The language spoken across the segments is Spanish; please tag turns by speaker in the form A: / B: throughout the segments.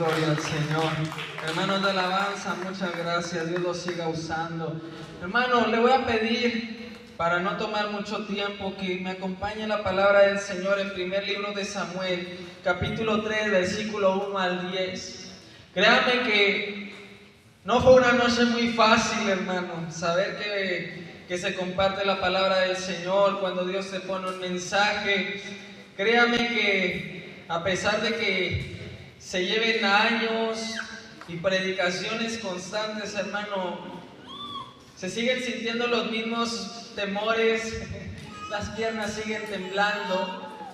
A: gloria al Señor. Hermanos de alabanza, muchas gracias. Dios los siga usando. Hermano, le voy a pedir, para no tomar mucho tiempo, que me acompañe la palabra del Señor en primer libro de Samuel, capítulo 3, versículo 1 al 10. Créame que no fue una noche muy fácil, hermano, saber que se comparte la palabra del Señor, cuando Dios se pone un mensaje. Créame que a pesar de que se lleven años y predicaciones constantes, hermano, se siguen sintiendo los mismos temores, las piernas siguen temblando.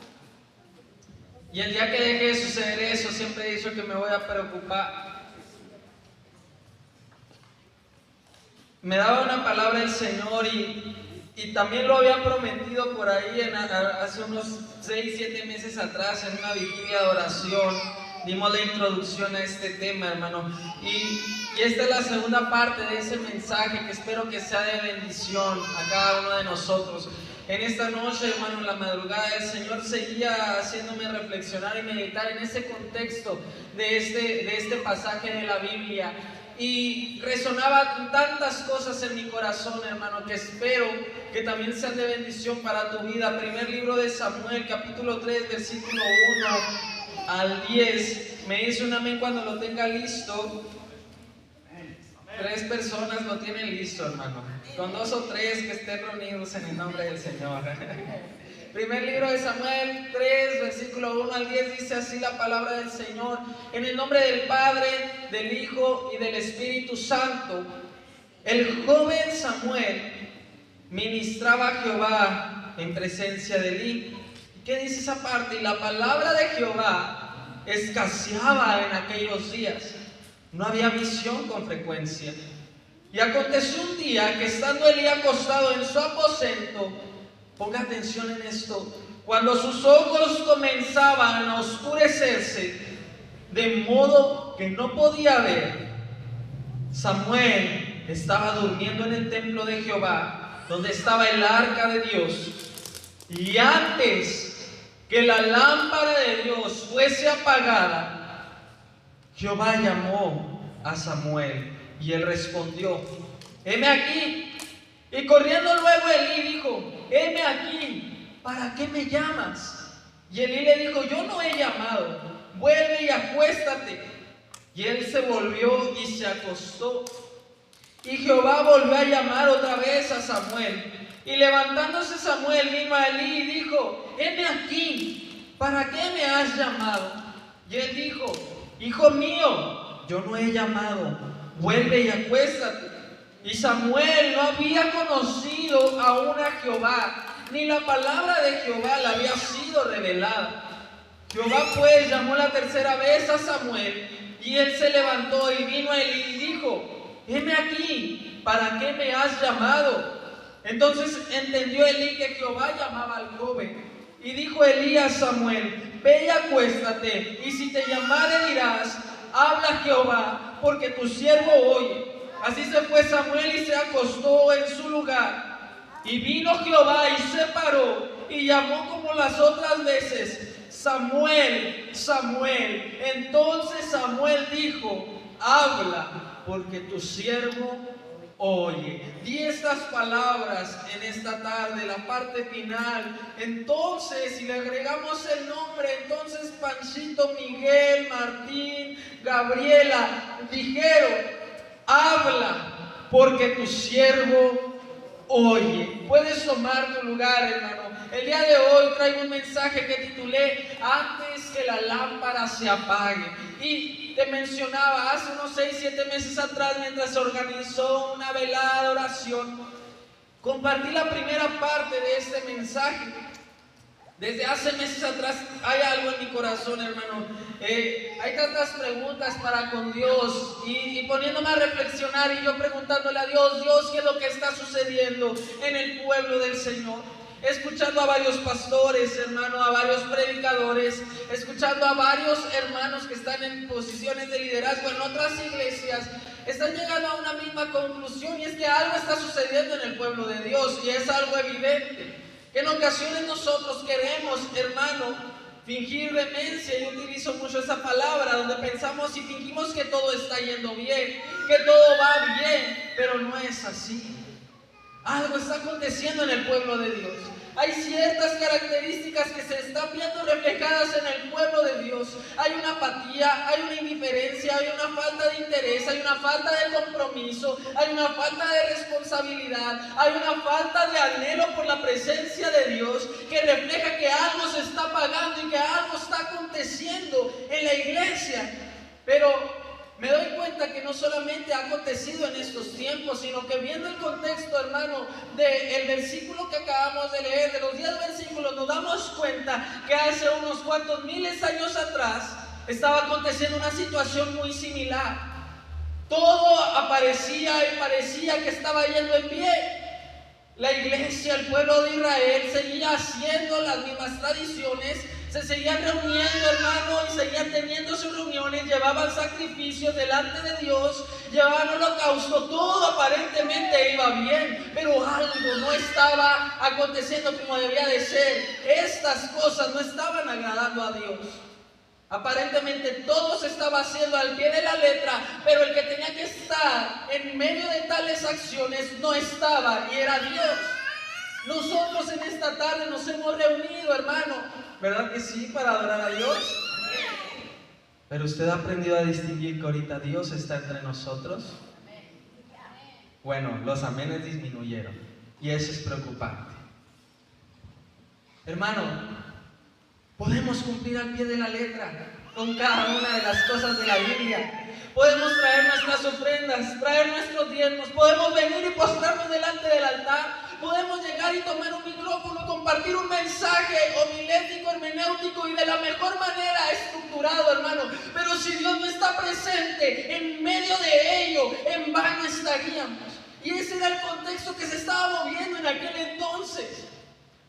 A: Y el día que deje de suceder eso, siempre he dicho que me voy a preocupar. Me daba una palabra el Señor y también lo había prometido por ahí hace unos 6-7 meses atrás en una vigilia de oración. Dimos la introducción a este tema, hermano. Y esta es la segunda parte de ese mensaje que espero que sea de bendición a cada uno de nosotros. En esta noche, hermano, en la madrugada, el Señor seguía haciéndome reflexionar y meditar en ese contexto de este pasaje de la Biblia. Y resonaban tantas cosas en mi corazón, hermano, que espero que también sean de bendición para tu vida. Primer libro de Samuel, capítulo 3, versículo 1 al 10. Me dice un amén cuando lo tenga listo. 3 personas lo tienen listo, hermano. Con 2 o 3 que estén reunidos en el nombre del Señor. Primer libro de Samuel 3, versículo 1 al 10, dice así la palabra del Señor. En el nombre del Padre, del Hijo y del Espíritu Santo. El joven Samuel ministraba a Jehová en presencia de Elí. ¿Qué dice esa parte? Y la palabra de Jehová escaseaba en aquellos días. No había visión con frecuencia. Y aconteció un día que estando Elí acostado en su aposento, ponga atención en esto, cuando sus ojos comenzaban a oscurecerse, de modo que no podía ver, Samuel estaba durmiendo en el templo de Jehová, donde estaba el arca de Dios. Y antes que la lámpara de Dios fuese apagada, Jehová llamó a Samuel, y él respondió: heme aquí. Y corriendo luego Elí dijo: heme aquí, ¿para qué me llamas? Y Elí le dijo: yo no he llamado, vuelve y acuéstate. Y él se volvió y se acostó. Y Jehová volvió a llamar otra vez a Samuel. Y levantándose Samuel vino a Elí y dijo: heme aquí, ¿para qué me has llamado? Y él dijo: hijo mío, yo no he llamado, vuelve y acuéstate. Y Samuel no había conocido aún a Jehová, ni la palabra de Jehová le había sido revelada. Jehová pues llamó la tercera vez a Samuel, y él se levantó y vino a Elí y dijo: heme aquí, ¿para qué me has llamado? Entonces entendió Elí que Jehová llamaba al joven. Y dijo Elí a Samuel: ve y acuéstate, y si te llamare dirás: habla Jehová, porque tu siervo oye. Así se fue Samuel y se acostó en su lugar. Y vino Jehová y se paró y llamó como las otras veces: Samuel, Samuel. Entonces Samuel dijo: habla, porque tu siervo oye. Di estas palabras en esta tarde, la parte final. Entonces, si le agregamos el nombre, entonces Panchito, Miguel, Martín, Gabriela dijeron: habla, porque tu siervo oye. Puedes tomar tu lugar, hermano. El día de hoy traigo un mensaje que titulé: antes que la lámpara se apague. Y te mencionaba hace unos 6-7 meses atrás, mientras se organizó una velada de oración, compartí la primera parte de este mensaje. Desde hace meses atrás hay algo en mi corazón, hermano. Hay tantas preguntas para con Dios y poniéndome a reflexionar y yo preguntándole a Dios: Dios, ¿qué es lo que está sucediendo en el pueblo del Señor? Escuchando a varios pastores, hermano, a varios predicadores, escuchando a varios hermanos que están en posiciones de liderazgo en otras iglesias, están llegando a una misma conclusión, y es que algo está sucediendo en el pueblo de Dios, y es algo evidente. Que en ocasiones nosotros queremos, hermano, Fingir demencia, yo utilizo mucho esa palabra, donde pensamos y fingimos que todo está yendo bien, que todo va bien, pero no es así. Algo está aconteciendo en el pueblo de Dios. Hay ciertas características que se están viendo reflejadas en el pueblo de Dios. Hay una apatía, hay una indiferencia, hay una falta de interés, hay una falta de compromiso, hay una falta de responsabilidad, hay una falta de anhelo por la presencia de Dios, que refleja que algo se está apagando y que algo está aconteciendo en la iglesia. Pero me doy cuenta que no solamente ha acontecido en estos tiempos, sino que viendo el contexto, hermano, del versículo que acabamos de leer, de los 10 versículos, nos damos cuenta que hace unos cuantos miles de años atrás estaba aconteciendo una situación muy similar. Todo aparecía y parecía que estaba yendo en bien. La iglesia, el pueblo de Israel, seguía haciendo las mismas tradiciones, se seguían reuniendo, hermano, y seguían teniendo sus reuniones, llevaban sacrificios delante de Dios, llevaban holocausto, todo aparentemente iba bien, pero algo no estaba aconteciendo como debía de ser. Estas cosas no estaban agradando a Dios. Aparentemente todo se estaba haciendo al pie de la letra, pero el que tenía que estar en medio de tales acciones no estaba, y era Dios. Nosotros en esta tarde nos hemos reunido, hermano, ¿verdad que sí? Para adorar a Dios. Pero usted ha aprendido a distinguir que ahorita Dios está entre nosotros. Bueno, los amenes disminuyeron y eso es preocupante. Hermano, podemos cumplir al pie de la letra con cada una de las cosas de la Biblia. Podemos traer nuestras ofrendas, traer nuestros diezmos, podemos venir y postrarnos delante del altar, podemos llegar y tomar un micrófono, compartir un mensaje homilético, hermenéutico y de la mejor manera estructurado, hermano. Pero si Dios no está presente en medio de ello, en vano estaríamos. Y ese era el contexto que se estaba moviendo en aquel entonces.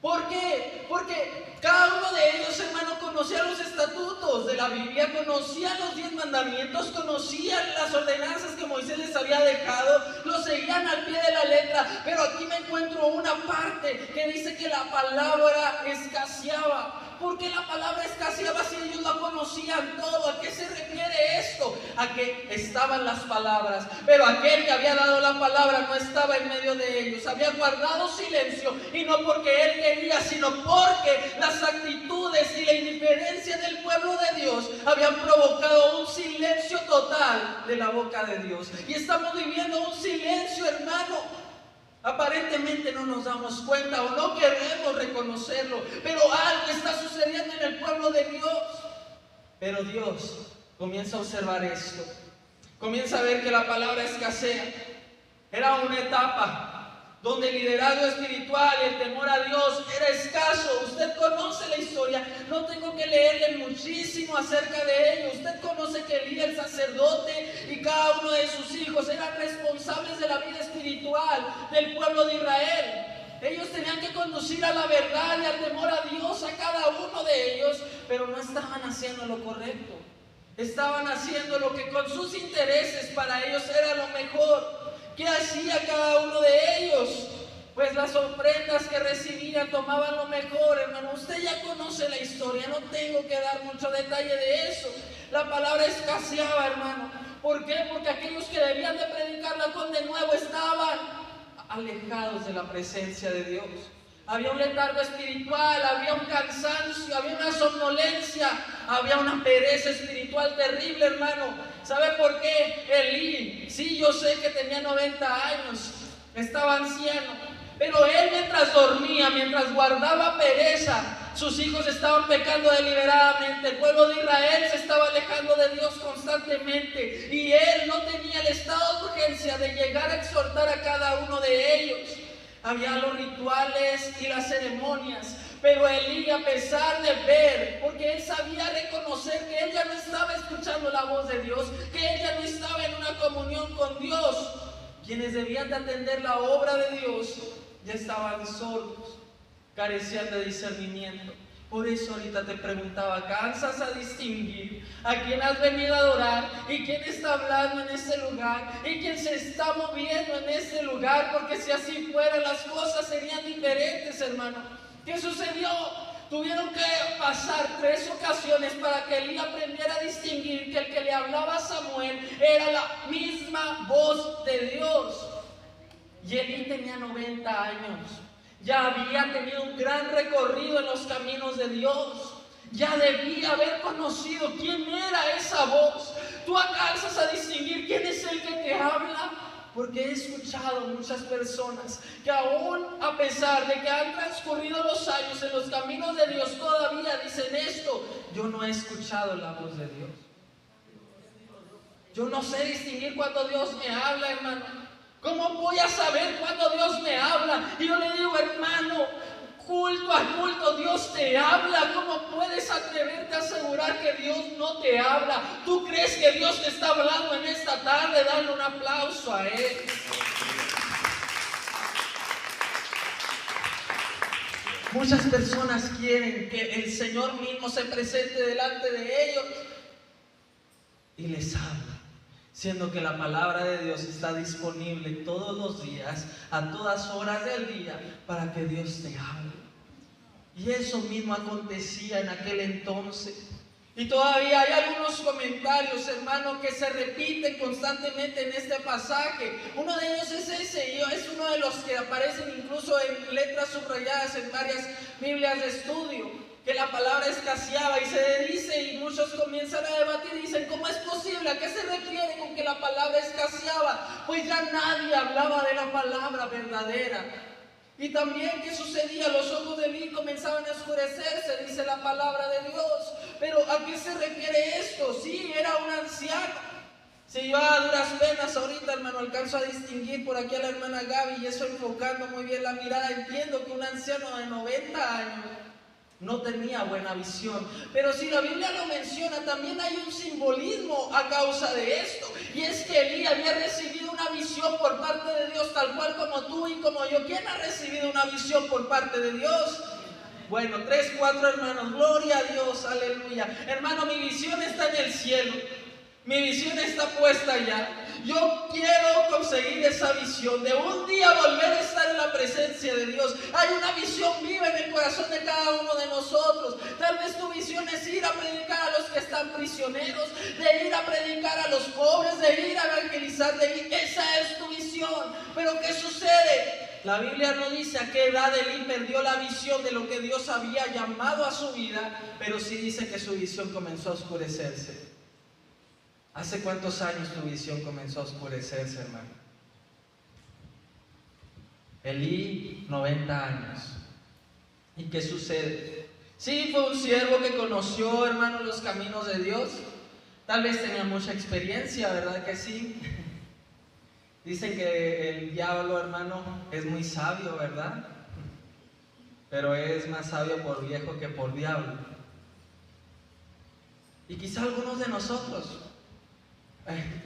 A: ¿Por qué? Porque cada uno de ellos, hermano, conocía los estatutos de la Biblia, conocían los 10 mandamientos, conocían las ordenanzas que Moisés les había dejado, los seguían al pie de la letra. Pero aquí me encuentro una parte que dice que la palabra escaseaba. ¿Por qué la palabra escaseaba si ellos la conocían todo? ¿A qué se refiere esto? A que estaban las palabras, pero aquel que había dado la palabra no estaba en medio de ellos, había guardado silencio, y no porque él quería, sino porque las actitudes y la indiferencia del pueblo de Dios habían provocado un silencio total de la boca de Dios. Y estamos viviendo un silencio, hermano. Aparentemente no nos damos cuenta o no queremos reconocerlo, pero algo está sucediendo en el pueblo de Dios. Pero Dios comienza a observar esto, comienza a ver que la palabra escasea. Era una etapa donde el liderazgo espiritual y el temor a Dios era escaso. Usted conoce la historia, no tengo que leerle muchísimo acerca de ello. Usted conoce que Elí, el sacerdote, y cada uno de sus hijos eran responsables de la vida espiritual del pueblo de Israel. Ellos tenían que conducir a la verdad y al temor a Dios a cada uno de ellos, pero no estaban haciendo lo correcto. Estaban haciendo lo que con sus intereses para ellos era lo mejor. ¿Qué hacía cada uno de ellos? Pues las ofrendas que recibían tomaban lo mejor, hermano. Usted ya conoce la historia, no tengo que dar mucho detalle de eso. La palabra escaseaba, hermano. ¿Por qué? Porque aquellos que debían de predicarla con de nuevo estaban alejados de la presencia de Dios. Había un letargo espiritual, había un cansancio, había una somnolencia, había una pereza espiritual terrible, hermano. ¿Sabe por qué? Elí, sí, yo sé que tenía 90 años, estaba anciano, pero él mientras dormía, mientras guardaba pereza, sus hijos estaban pecando deliberadamente. El pueblo de Israel se estaba alejando de Dios constantemente, y él no tenía el estado de urgencia de llegar a exhortar a cada uno de ellos. Había los rituales y las ceremonias, pero Elí, a pesar de ver, porque él sabía reconocer que él ya no estaba escuchando la voz de Dios, que él ya no estaba en una comunión con Dios, quienes debían de atender la obra de Dios ya estaban sordos, carecían de discernimiento. Por eso ahorita te preguntaba, ¿cansas a distinguir a quién has venido a adorar y quién está hablando en este lugar y quién se está moviendo en este lugar? Porque si así fueran las cosas serían diferentes, hermano. ¿Qué sucedió? Tuvieron que pasar 3 ocasiones para que Elí aprendiera a distinguir que el que le hablaba a Samuel era la misma voz de Dios. Y Elí tenía 90 años. Ya había tenido un gran recorrido en los caminos de Dios. Ya debía haber conocido quién era esa voz. Tú alcanzas a distinguir quién es el que te habla. Porque he escuchado muchas personas que aún a pesar de que han transcurrido los años en los caminos de Dios, todavía dicen esto: yo no he escuchado la voz de Dios. Yo no sé distinguir cuando Dios me habla, hermano. ¿Cómo voy a saber cuando Dios me habla? Y yo le digo, hermano, culto a culto Dios te habla. ¿Cómo puedes atreverte a asegurar que Dios no te habla? ¿Tú crees que Dios te está hablando en esta tarde? Dale un aplauso a Él. Muchas personas quieren que el Señor mismo se presente delante de ellos y les habla, siendo que la palabra de Dios está disponible todos los días, a todas horas del día, para que Dios te hable. Y eso mismo acontecía en aquel entonces. Y todavía hay algunos comentarios, hermano, que se repiten constantemente en este pasaje. Uno de ellos es ese, y es uno de los que aparecen incluso en letras subrayadas en varias Biblias de estudio, que la palabra escaseaba y se dice, y muchos comienzan a debatir y dicen, ¿cómo es posible? ¿A qué se refiere con que la palabra escaseaba? Pues ya nadie hablaba de la palabra verdadera. Y también, ¿qué sucedía? Los ojos de Elí comenzaban a oscurecerse, dice la palabra de Dios. Pero ¿a qué se refiere esto? Sí, era un anciano. Si yo a duras penas ahorita, hermano, alcanzo a distinguir por aquí a la hermana Gaby, y eso enfocando muy bien la mirada, entiendo que un anciano de 90 años no tenía buena visión. Pero si la Biblia lo menciona, también hay un simbolismo a causa de esto. Y es que Elí había recibido una visión por parte de Dios, tal cual como tú y como yo. ¿Quién ha recibido una visión por parte de Dios? Bueno, 3, 4 hermanos. Gloria a Dios, aleluya. Hermano, mi visión está en el cielo. Mi visión está puesta allá. Yo quiero conseguir esa visión de un día volver a estar en la presencia de Dios. Hay una visión viva en el corazón de cada uno de nosotros. Tal vez tu visión es ir a predicar a los que están prisioneros, de ir a predicar a los pobres, de ir a evangelizar, esa es tu visión. Pero ¿qué sucede? La Biblia no dice a qué edad Elí perdió la visión de lo que Dios había llamado a su vida, pero sí dice que su visión comenzó a oscurecerse. ¿Hace cuántos años tu visión comenzó a oscurecerse, hermano? Elí, 90 años. ¿Y qué sucede? Sí, fue un siervo que conoció, hermano, los caminos de Dios. Tal vez tenía mucha experiencia, ¿verdad que sí? Dicen que el diablo, hermano, es muy sabio, ¿verdad? Pero es más sabio por viejo que por diablo. Y quizá algunos de nosotros,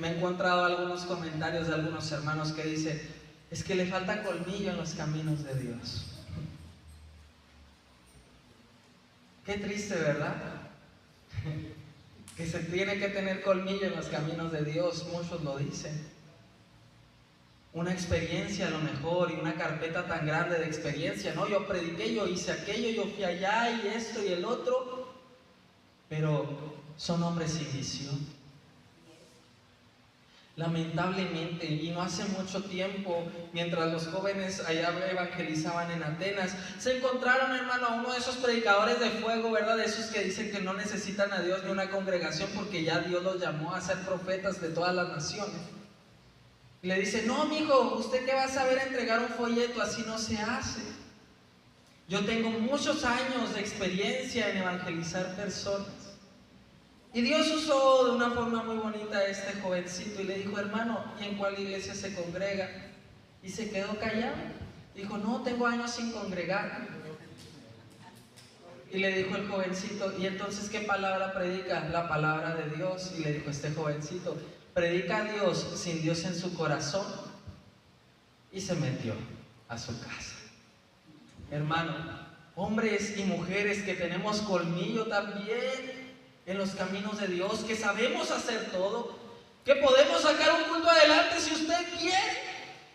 A: me he encontrado algunos comentarios de algunos hermanos que dicen, es que le falta colmillo en los caminos de Dios. Qué triste, ¿verdad? Que se tiene que tener colmillo en los caminos de Dios, muchos lo dicen. Una experiencia a lo mejor, y una carpeta tan grande de experiencia, ¿no? Yo prediqué, yo hice aquello, yo fui allá y esto y el otro, pero son hombres sin visión. Lamentablemente, y no hace mucho tiempo, mientras los jóvenes allá evangelizaban en Atenas, se encontraron, hermano, a uno de esos predicadores de fuego, ¿verdad? De esos que dicen que no necesitan a Dios ni una congregación porque ya Dios los llamó a ser profetas de todas las naciones. Y le dice, no, mijo, ¿usted qué va a saber entregar un folleto? Así no se hace. Yo tengo muchos años de experiencia en evangelizar personas. Y Dios usó de una forma muy bonita a este jovencito y le dijo, hermano, ¿y en cuál iglesia se congrega? Y se quedó callado. Dijo, no, tengo años sin congregar. Y le dijo el jovencito, ¿y entonces qué palabra predica? La palabra de Dios. Y le dijo este jovencito, predica a Dios sin Dios en su corazón. Y se metió a su casa. Hermano, hombres y mujeres que tenemos colmillo también en los caminos de Dios, que sabemos hacer todo, que podemos sacar un culto adelante si usted quiere.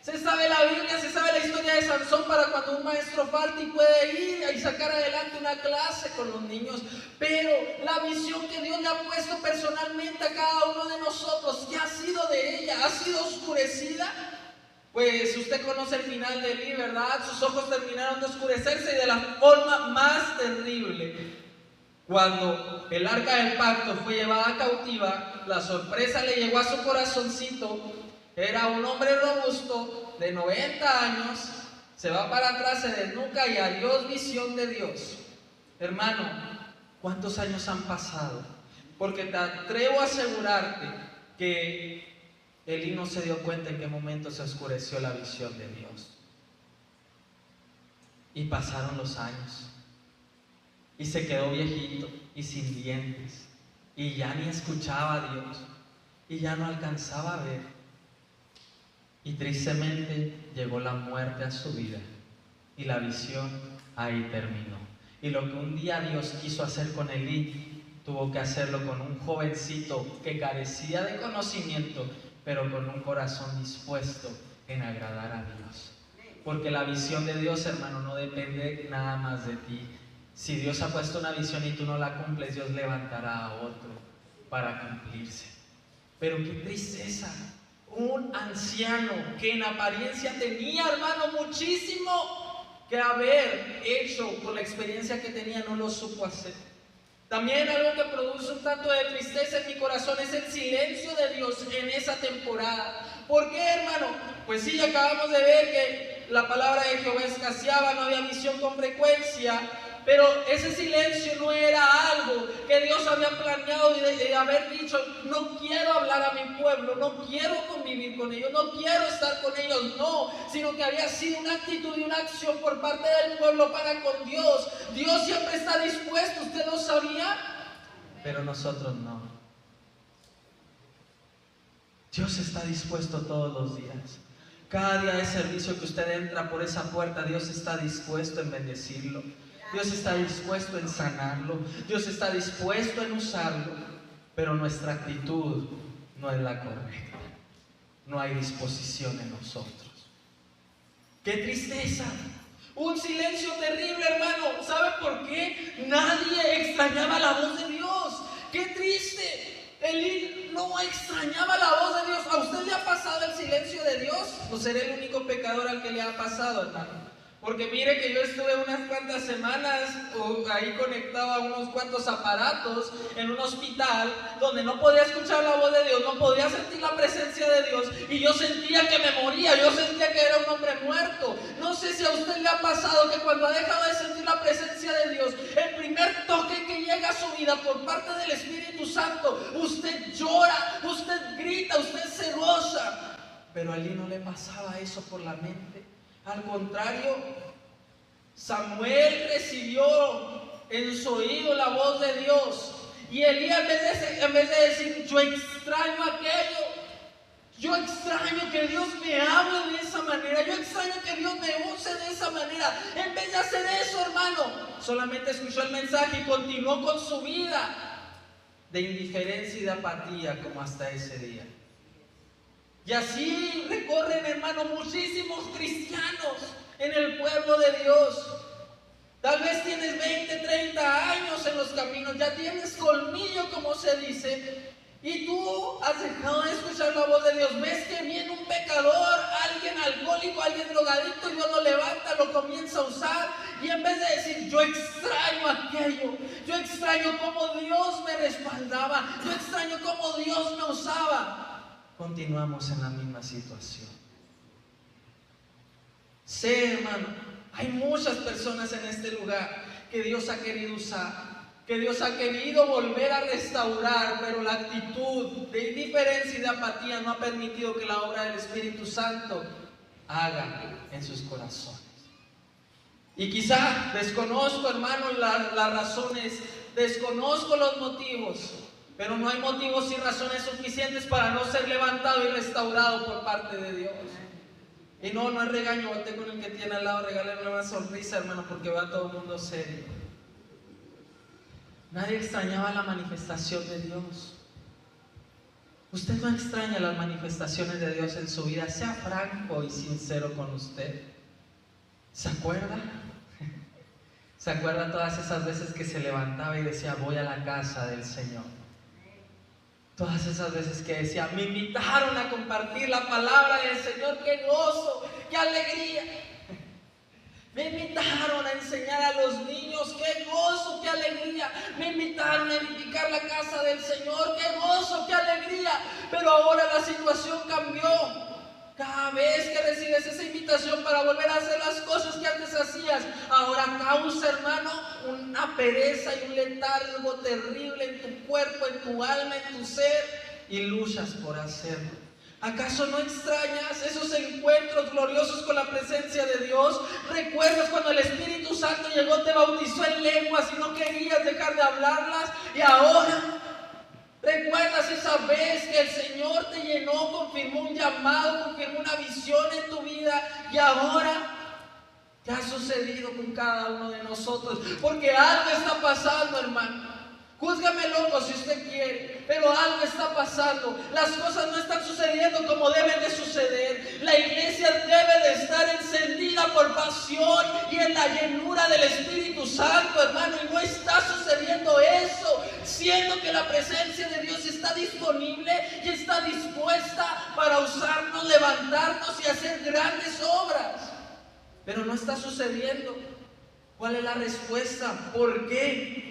A: Se sabe la Biblia, se sabe la historia de Sansón para cuando un maestro falta y puede ir y sacar adelante una clase con los niños. Pero la visión que Dios le ha puesto personalmente a cada uno de nosotros, ¿qué ha sido de ella? ¿Ha sido oscurecida? Pues usted conoce el final de Elí, ¿verdad? Sus ojos terminaron de oscurecerse y de la forma más terrible. Cuando el arca del pacto fue llevada cautiva, la sorpresa le llegó a su corazoncito. Era un hombre robusto de 90 años, se va para atrás, se desnuca y adiós visión de Dios. Hermano, ¿cuántos años han pasado? Porque te atrevo a asegurarte que Elí no se dio cuenta en qué momento se oscureció la visión de Dios. Y pasaron los años. Y se quedó viejito y sin dientes. Y ya ni escuchaba a Dios. Y ya no alcanzaba a ver. Y tristemente llegó la muerte a su vida. Y la visión ahí terminó. Y lo que un día Dios quiso hacer con Elí, tuvo que hacerlo con un jovencito que carecía de conocimiento, pero con un corazón dispuesto en agradar a Dios. Porque la visión de Dios, hermano, no depende nada más de ti. Si Dios ha puesto una visión y tú no la cumples, Dios levantará a otro para cumplirse. Pero qué tristeza, un anciano que en apariencia tenía, hermano, muchísimo que haber hecho por la experiencia que tenía, no lo supo hacer. También algo que produce un tanto de tristeza en mi corazón es el silencio de Dios en esa temporada. ¿Por qué, hermano? Pues sí, acabamos de ver que la palabra de Jehová escaseaba, no había visión con frecuencia, pero ese silencio no era algo que Dios había planeado de haber dicho, no quiero hablar a mi pueblo, no quiero convivir con ellos, no quiero estar con ellos, no, sino que había sido una actitud y una acción por parte del pueblo para con Dios. Dios siempre está dispuesto, ¿usted lo sabía? Pero nosotros no. Dios está dispuesto todos los días. Cada día de servicio que usted entra por esa puerta, Dios está dispuesto en bendecirlo. Dios está dispuesto en sanarlo. Dios está dispuesto en usarlo. Pero nuestra actitud no es la correcta. No hay disposición en nosotros. ¡Qué tristeza! Un silencio terrible, hermano. ¿Sabe por qué? Nadie extrañaba la voz de Dios. ¡Qué triste! Elí no extrañaba la voz de Dios. ¿A usted le ha pasado el silencio de Dios? ¿O seré el único pecador al que le ha pasado, hermano? Porque mire que yo estuve unas cuantas semanas ahí conectado a unos cuantos aparatos en un hospital donde no podía escuchar la voz de Dios, no podía sentir la presencia de Dios y yo sentía que me moría, yo sentía que era un hombre muerto. No sé si a usted le ha pasado que cuando ha dejado de sentir la presencia de Dios, el primer toque que llega a su vida por parte del Espíritu Santo, usted llora, usted grita, usted se goza. Pero a él no le pasaba eso por la mente. Al contrario, Samuel recibió en su oído la voz de Dios. Y Elías, en vez de decir, yo extraño aquello, yo extraño que Dios me hable de esa manera, yo extraño que Dios me use de esa manera, en vez de hacer eso, hermano, solamente escuchó el mensaje y continuó con su vida de indiferencia y de apatía como hasta ese día. Y así recorren, hermano, muchísimos cristianos en el pueblo de Dios. Tal vez tienes 20, 30 años en los caminos, ya tienes colmillo, como se dice, y tú has dejado de escuchar la voz de Dios. Ves que viene un pecador, alguien alcohólico, alguien drogadicto, y Dios lo levanta, lo comienza a usar, y en vez de decir, yo extraño aquello, yo extraño cómo Dios me respaldaba, yo extraño cómo Dios me usaba, continuamos en la misma situación. Sé, hermano, hay muchas personas en este lugar que Dios ha querido usar, que Dios ha querido volver a restaurar, pero la actitud de indiferencia y de apatía no ha permitido que la obra del Espíritu Santo haga en sus corazones. Y quizá desconozco, hermano, las razones, desconozco los motivos, pero no hay motivos y razones suficientes para no ser levantado y restaurado por parte de Dios. Y no es regaño, voltee con el que tiene al lado, regálale una sonrisa, hermano, porque va todo el mundo serio. Nadie extrañaba la manifestación de Dios. Usted no extraña las manifestaciones de Dios en su vida. Sea franco y sincero con usted. ¿Se acuerda? ¿Se acuerda todas esas veces que se levantaba y decía, voy a la casa del Señor? Todas esas veces que decía, me invitaron a compartir la palabra del Señor, qué gozo, qué alegría. Me invitaron a enseñar a los niños, qué gozo, qué alegría. Me invitaron a edificar la casa del Señor, qué gozo, qué alegría. Pero ahora la situación cambió. Cada vez que recibes esa invitación para volver a hacer las cosas que antes hacías, ahora causa, hermano, una pereza y un letargo terrible en tu cuerpo, en tu alma, en tu ser, y luchas por hacerlo. ¿Acaso no extrañas esos encuentros gloriosos con la presencia de Dios? ¿Recuerdas cuando el Espíritu Santo llegó, te bautizó en lenguas y no querías dejar de hablarlas? Y ahora, ¿recuerdas esa vez que el Señor te llenó, confirmó un llamado, confirmó una visión en tu vida? Y ahora, ¿qué ha sucedido con cada uno de nosotros? Porque algo está pasando, hermano. Júzgame loco si usted quiere, pero algo está pasando. Las cosas no están sucediendo como deben de suceder. La iglesia debe de estar encendida por pasión y en la llenura del Espíritu Santo, hermano. Y no está sucediendo eso, siendo que la presencia de Dios está disponible y está dispuesta para usarnos, levantarnos y hacer grandes obras. Pero no está sucediendo. ¿Cuál es la respuesta? ¿Por qué?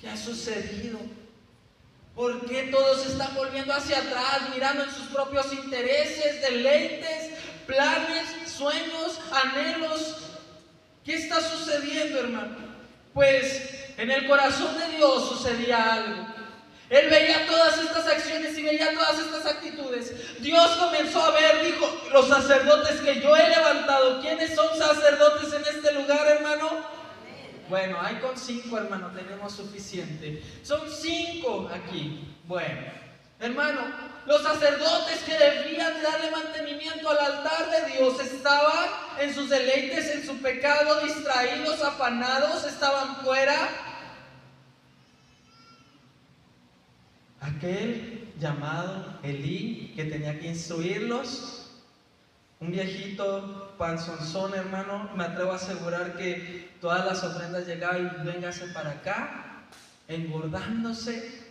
A: ¿Qué ha sucedido? ¿Por qué todos se están volviendo hacia atrás, mirando en sus propios intereses, deleites, planes, sueños, anhelos? ¿Qué está sucediendo, hermano? Pues en el corazón de Dios sucedía algo. Él veía todas estas acciones y veía todas estas actitudes. Dios comenzó a ver, dijo, los sacerdotes que yo he levantado. ¿Quiénes son sacerdotes en este lugar, hermano? Bueno, hay con 5, hermano, tenemos suficiente. Son 5 aquí. Bueno, hermano, los sacerdotes que debían darle mantenimiento al altar de Dios estaban en sus deleites, en su pecado, distraídos, afanados, estaban fuera. Aquel llamado Elí que tenía que instruirlos, un viejito panzonzón, hermano, me atrevo a asegurar que todas las ofrendas llegaban y véngase para acá, engordándose,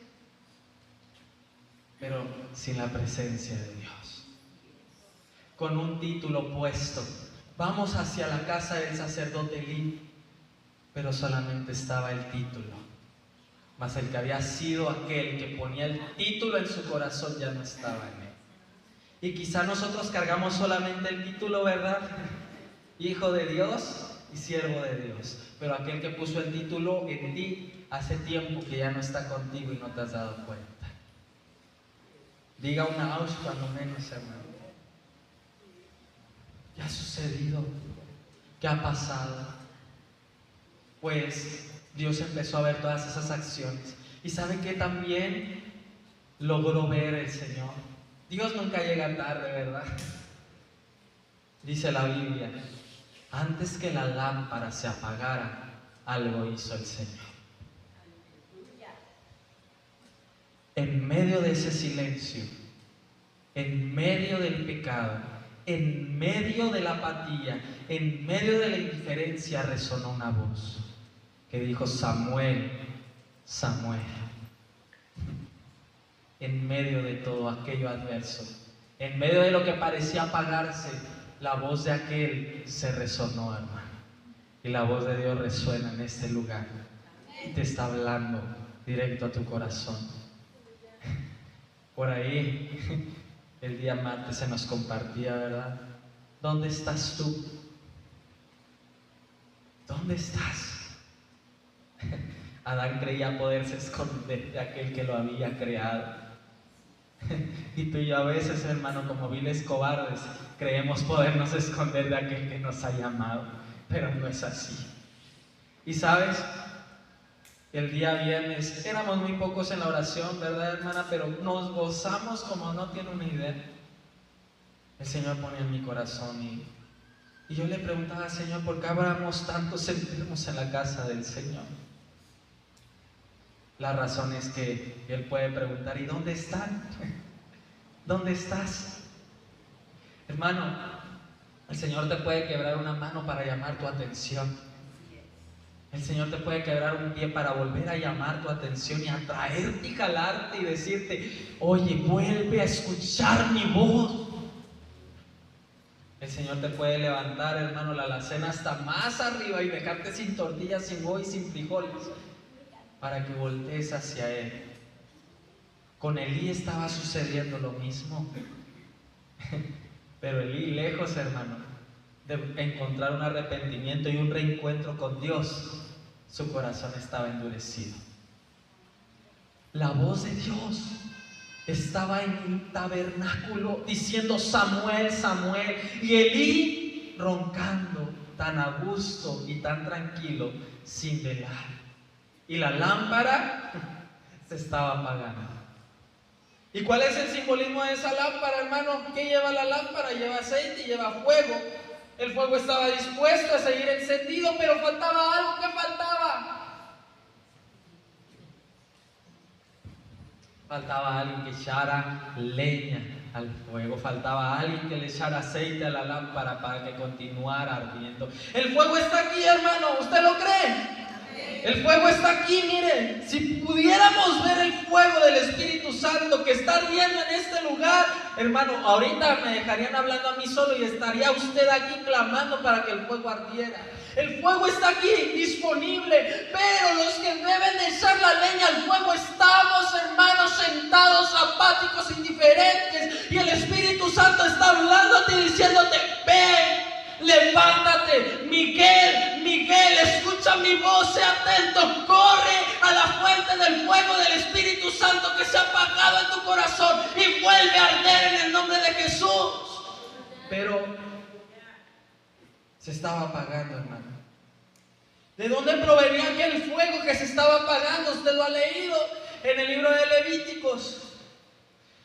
A: pero sin la presencia de Dios. Con un título puesto, vamos hacia la casa del sacerdote Elí, pero solamente estaba el título. Mas el que había sido aquel que ponía el título en su corazón ya no estaba en él. Y quizá nosotros cargamos solamente el título, ¿verdad? Hijo de Dios y siervo de Dios. Pero aquel que puso el título en ti hace tiempo que ya no está contigo y no te has dado cuenta. Diga una aus cuando menos, hermano. ¿Qué ha sucedido? ¿Qué ha pasado? Pues Dios empezó a ver todas esas acciones. ¿Y sabe qué también logró ver el Señor? Dios nunca llega tarde, ¿verdad? Dice la Biblia, antes que la lámpara se apagara, algo hizo el Señor. En medio de ese silencio, en medio del pecado, en medio de la apatía, en medio de la indiferencia, resonó una voz que dijo, Samuel, Samuel. En medio de todo aquello adverso, en medio de lo que parecía apagarse, la voz de aquel se resonó, hermano. Y la voz de Dios resuena en este lugar y te está hablando directo a tu corazón. Por ahí, el día martes se nos compartía, ¿verdad? ¿Dónde estás tú? ¿Dónde estás? Adán creía poderse esconder de aquel que lo había creado. Y tú y yo a veces, hermano, como viles cobardes, creemos podernos esconder de aquel que nos ha llamado, pero no es así. Y sabes, el día viernes éramos muy pocos en la oración, ¿verdad, hermana? Pero nos gozamos como no tiene una idea. El Señor ponía en mi corazón y yo le preguntaba al Señor, ¿por qué habramos tantos enfermos en la casa del Señor? La razón es que él puede preguntar: ¿y dónde están? ¿Dónde estás? Hermano, el Señor te puede quebrar una mano para llamar tu atención. El Señor te puede quebrar un pie para volver a llamar tu atención y atraerte y jalarte y decirte: oye, vuelve a escuchar mi voz. El Señor te puede levantar, hermano, la alacena hasta más arriba y dejarte sin tortillas, sin huevo y sin frijoles, para que voltees hacia Él. Con Elí estaba sucediendo lo mismo. Pero Elí, lejos, hermano, de encontrar un arrepentimiento y un reencuentro con Dios, su corazón estaba endurecido. La voz de Dios estaba en el tabernáculo diciendo: Samuel, Samuel. Y Elí roncando tan a gusto y tan tranquilo, sin velar. Y la lámpara se estaba apagando. ¿Y cuál es el simbolismo de esa lámpara, hermano? ¿Qué lleva la lámpara? Lleva aceite y lleva fuego. El fuego estaba dispuesto a seguir encendido, pero faltaba algo. ¿Qué faltaba? Faltaba alguien que echara leña al fuego. Faltaba alguien que le echara aceite a la lámpara para que continuara ardiendo. El fuego está aquí, hermano. ¿Usted lo cree? El fuego está aquí, mire. Si pudiéramos ver el fuego del Espíritu Santo que está ardiendo en este lugar, hermano, ahorita me dejarían hablando a mí solo y estaría usted aquí clamando para que el fuego ardiera. El fuego está aquí, disponible, pero los que deben de echar la leña al fuego estamos, hermanos, sentados, apáticos, indiferentes, y el Espíritu Santo está hablándote y diciéndote: ven, levántate, Miguel, Miguel, escucha mi voz, sé atento, corre a la fuente del fuego del Espíritu Santo que se ha apagado en tu corazón y vuelve a arder en el nombre de Jesús. Pero se estaba apagando, hermano. ¿De dónde provenía aquel fuego que se estaba apagando? Usted lo ha leído en el libro de Levíticos.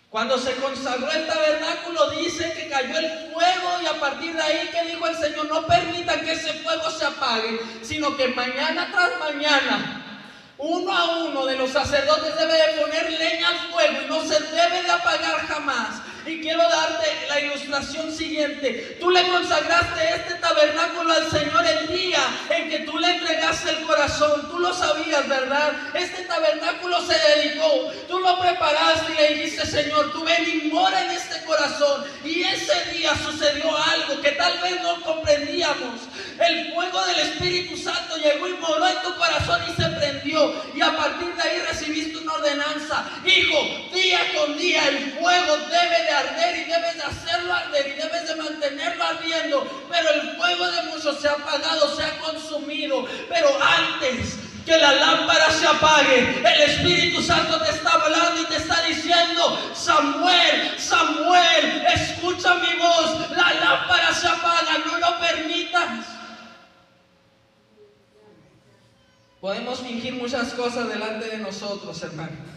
A: Cuando se consagró el tabernáculo, dice que cayó el fuego, y a partir de ahí, ¿qué dijo el Señor? No permitan que ese fuego se apague, sino que mañana tras mañana, uno a uno de los sacerdotes debe de poner leña al fuego y no se debe de apagar jamás. Y quiero darte la ilustración siguiente. Tú le consagraste este tabernáculo al Señor el día en que tú le entregaste el corazón. Tú lo sabías, ¿verdad? Este tabernáculo se dedicó. Tú lo preparaste y le dijiste: Señor, tú ven y mora en este corazón. Y ese día sucedió algo que tal vez no comprendíamos. El fuego del Espíritu Santo llegó y moró en tu corazón y se prendió. Y a partir de ahí recibiste una ordenanza: hijo, día con día el fuego debe de arder y debes de hacerlo arder y debes de mantenerlo ardiendo. Pero el fuego de muchos se ha apagado, se ha consumido. Pero antes que la lámpara se apague, el Espíritu Santo te está hablando y te está diciendo: Samuel, Samuel, escucha mi voz, la lámpara se apaga, no lo permitas. Podemos fingir muchas cosas delante de nosotros, hermano.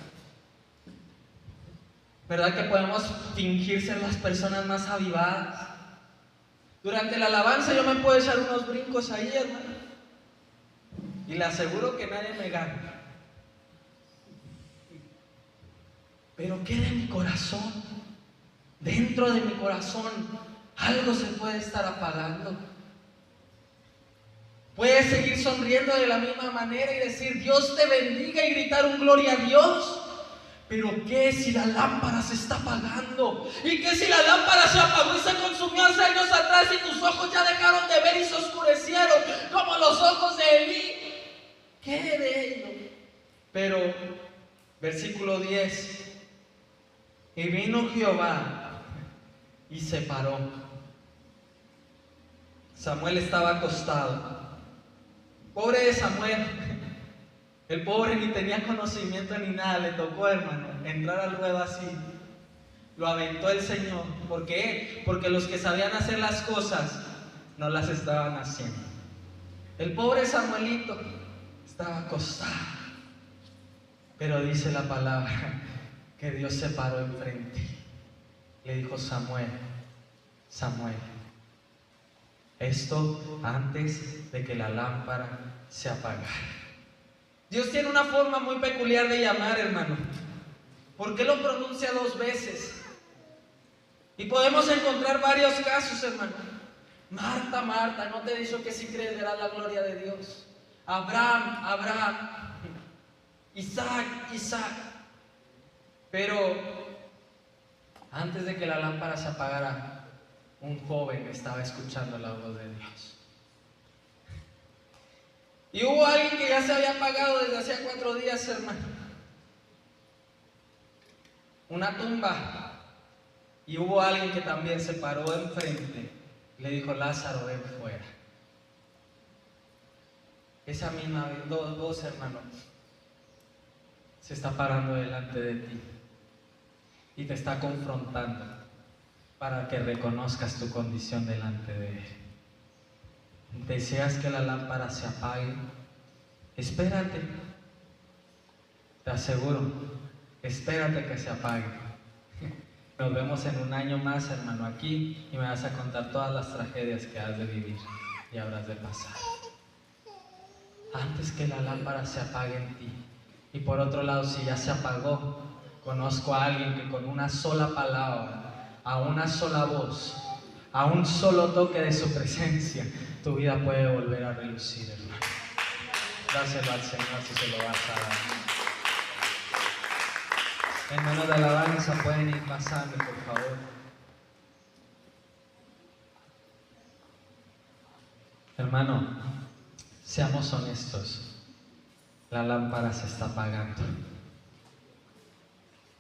A: ¿Verdad que podemos fingir ser las personas más avivadas? Durante la alabanza yo me puedo echar unos brincos ahí, hermano, y le aseguro que nadie me gana. Pero ¿qué de mi corazón? Dentro de mi corazón algo se puede estar apagando. Puedes seguir sonriendo de la misma manera y decir: Dios te bendiga, y gritar un gloria a Dios. Pero ¿qué si la lámpara se está apagando? ¿Y qué si la lámpara se apagó y se consumió hace años atrás y tus ojos ya dejaron de ver y se oscurecieron como los ojos de Elí? ¿Qué de ello? Pero, versículo 10: y vino Jehová y se paró. Samuel estaba acostado. Pobre de Samuel. El pobre ni tenía conocimiento ni nada. Le tocó, hermano, entrar al ruedo así. Lo aventó el Señor. ¿Por qué? Porque los que sabían hacer las cosas no las estaban haciendo. El pobre Samuelito estaba acostado. Pero dice la palabra que Dios se paró enfrente. Le dijo: Samuel, Samuel. Esto antes de que la lámpara se apagara. Dios tiene una forma muy peculiar de llamar, hermano. ¿Por qué lo pronuncia 2 veces? Y podemos encontrar varios casos, hermano. Marta, Marta, ¿no te he dicho que si crees verás la gloria de Dios? Abraham, Abraham. Isaac, Isaac. Pero antes de que la lámpara se apagara, un joven estaba escuchando la voz de Dios. Y hubo alguien que ya se había apagado desde hacía 4 días, hermano. Una tumba. Y hubo alguien que también se paró enfrente. Le dijo: Lázaro, ven fuera. Esa misma voz, hermano, se está parando delante de ti y te está confrontando para que reconozcas tu condición delante de Él. ¿Deseas que la lámpara se apague? Espérate. Te aseguro, espérate que se apague. Nos vemos en un año más, hermano, aquí, y me vas a contar todas las tragedias que has de vivir y habrás de pasar. Antes que la lámpara se apague en ti. Y por otro lado, si ya se apagó, conozco a alguien que con una sola palabra, a una sola voz, a un solo toque de su presencia, tu vida puede volver a relucir, hermano. Dáselo al Señor si se lo vas a dar. Hermanos de alabanza, pueden ir pasando, por favor. Hermano, seamos honestos. La lámpara se está apagando.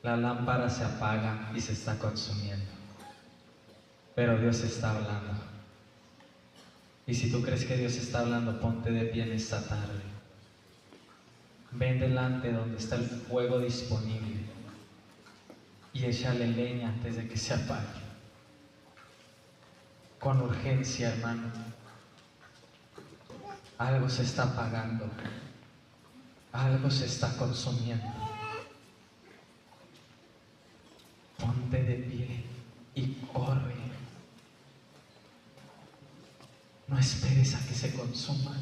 A: La lámpara se apaga y se está consumiendo. Pero Dios está hablando. Y si tú crees que Dios está hablando, ponte de pie en esta tarde. Ven delante donde está el fuego disponible y échale leña antes de que se apague. Con urgencia, hermano. Algo se está apagando. Algo se está consumiendo. Ponte de pie y corre. No esperes a que se consuma.